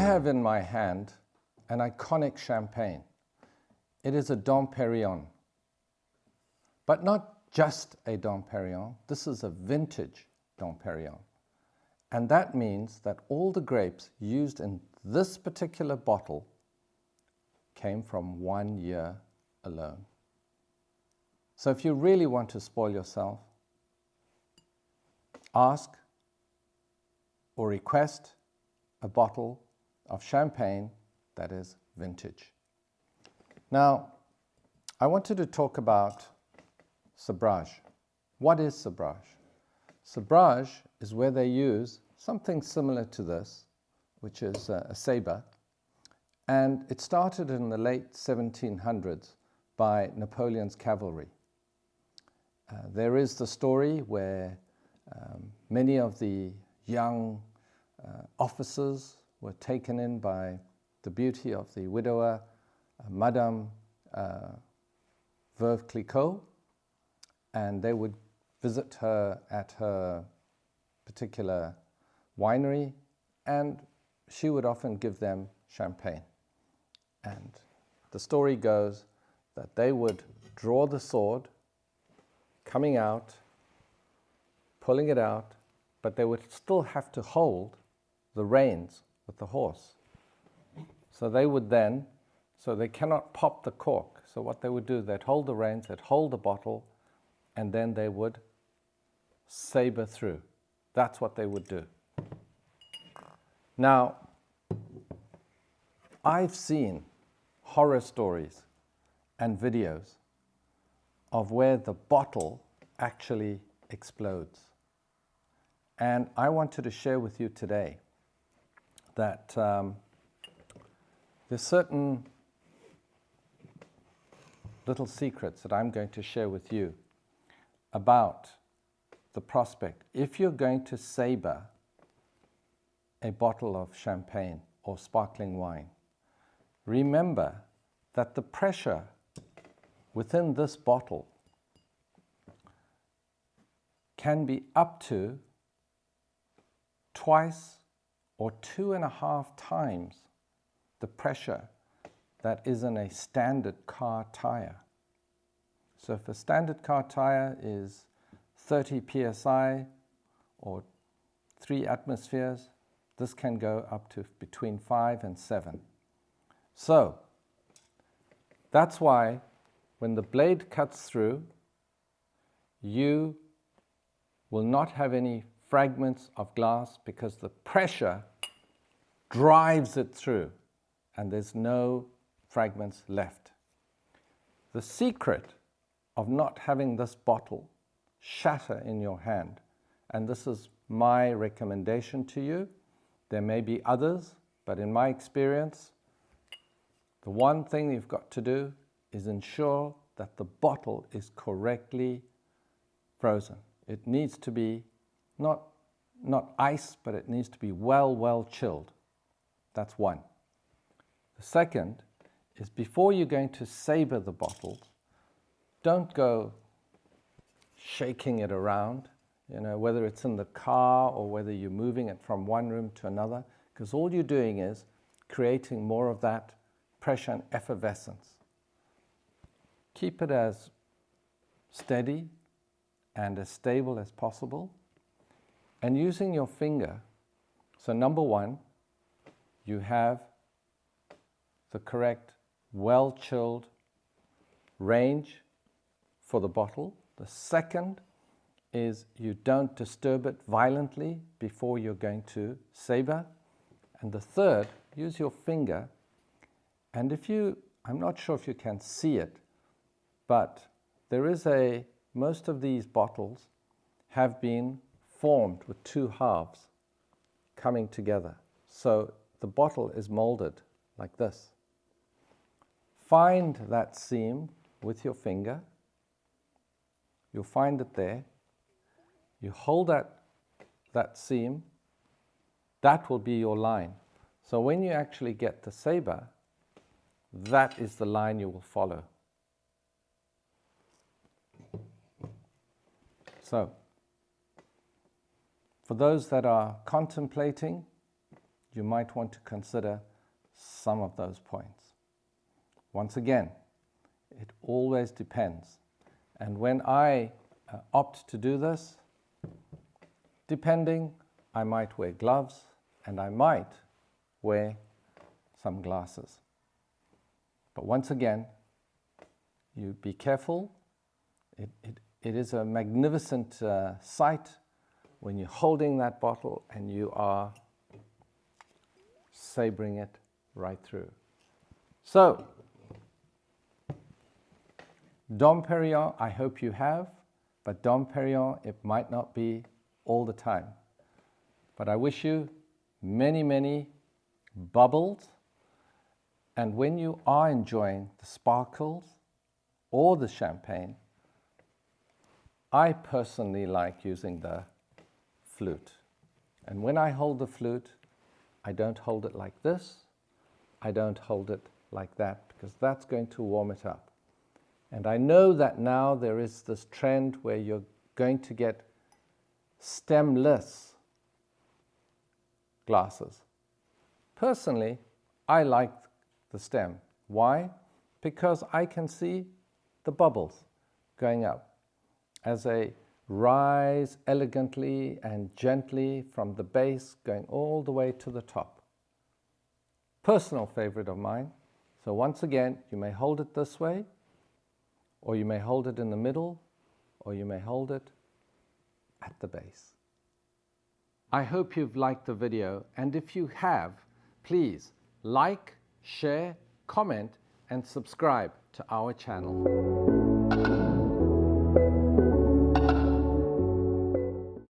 have in my hand an iconic champagne. It is a Dom Perignon, but not just a Dom Perignon. This is a vintage Dom Perignon. And that means that all the grapes used in this particular bottle came from 1 year alone. So if you really want to spoil yourself, ask or request a bottle of champagne that is vintage. Now, I wanted to talk about sabrage. What is sabrage? Sabrage is where they use something similar to this, which is a saber, and it started in the late 1700s by Napoleon's cavalry. There is the story where many of the young officers were taken in by the beauty of the widower, Madame Veuve Clicquot, and they would visit her at her particular winery, and she would often give them champagne. And the story goes that they would draw the sword, coming out, pulling it out, but they would still have to hold the reins with the horse. So they would then, so they cannot pop the cork. So what they would do, they'd hold the reins, they'd hold the bottle, and then they would saber through. That's what they would do. Now, I've seen horror stories and videos of where the bottle actually explodes. And I wanted to share with you today that there's certain little secrets that I'm going to share with you about the prospect. If you're going to saber a bottle of champagne or sparkling wine, remember that the pressure within this bottle can be up to twice or 2.5 times the pressure that is in a standard car tire. So if a standard car tire is 30 psi or 3 atmospheres, this can go up to between 5 and 7. So that's why when the blade cuts through, you will not have any fragments of glass because the pressure drives it through and there's no fragments left. The secret of not having this bottle shatter in your hand, and this is my recommendation to you, there may be others, but in my experience, the one thing you've got to do is ensure that the bottle is correctly frozen. It needs to be not ice, but it needs to be well chilled. That's one. The second is before you're going to saber the bottle, don't go shaking it around, whether it's in the car or whether you're moving it from one room to another, because all you're doing is creating more of that pressure and effervescence. Keep it as steady and as stable as possible, and using your finger. So number one, you have the correct well-chilled range for the bottle. The second is you don't disturb it violently before you're going to saber. And the third, use your finger, and I'm not sure if you can see it, but there is most of these bottles have been formed with 2 halves coming together. So the bottle is molded like this. Find that seam with your finger. You'll find it there. You hold that seam, that will be your line. So when you actually get the saber, that is the line you will follow. So, for those that are contemplating you might want to consider some of those points. Once again, it always depends. And when I opt to do this, depending, I might wear gloves and I might wear some glasses. But once again, you be careful. It is a magnificent sight when you're holding that bottle and you are sabering it right through. So, Dom Perignon, I hope you have, but Dom Perignon, it might not be all the time. But I wish you many, many bubbles, and when you are enjoying the sparkles or the champagne, I personally like using the flute. And when I hold the flute, I don't hold it like this, I don't hold it like that, because that's going to warm it up. And I know that now there is this trend where you're going to get stemless glasses. Personally, I like the stem. Why? Because I can see the bubbles going up as they rise elegantly and gently from the base going all the way to the top. Personal favorite of mine. So once again, you may hold it this way, or you may hold it in the middle, or you may hold it at the base. I hope you've liked the video, and if you have, please like, share, comment, and subscribe to our channel.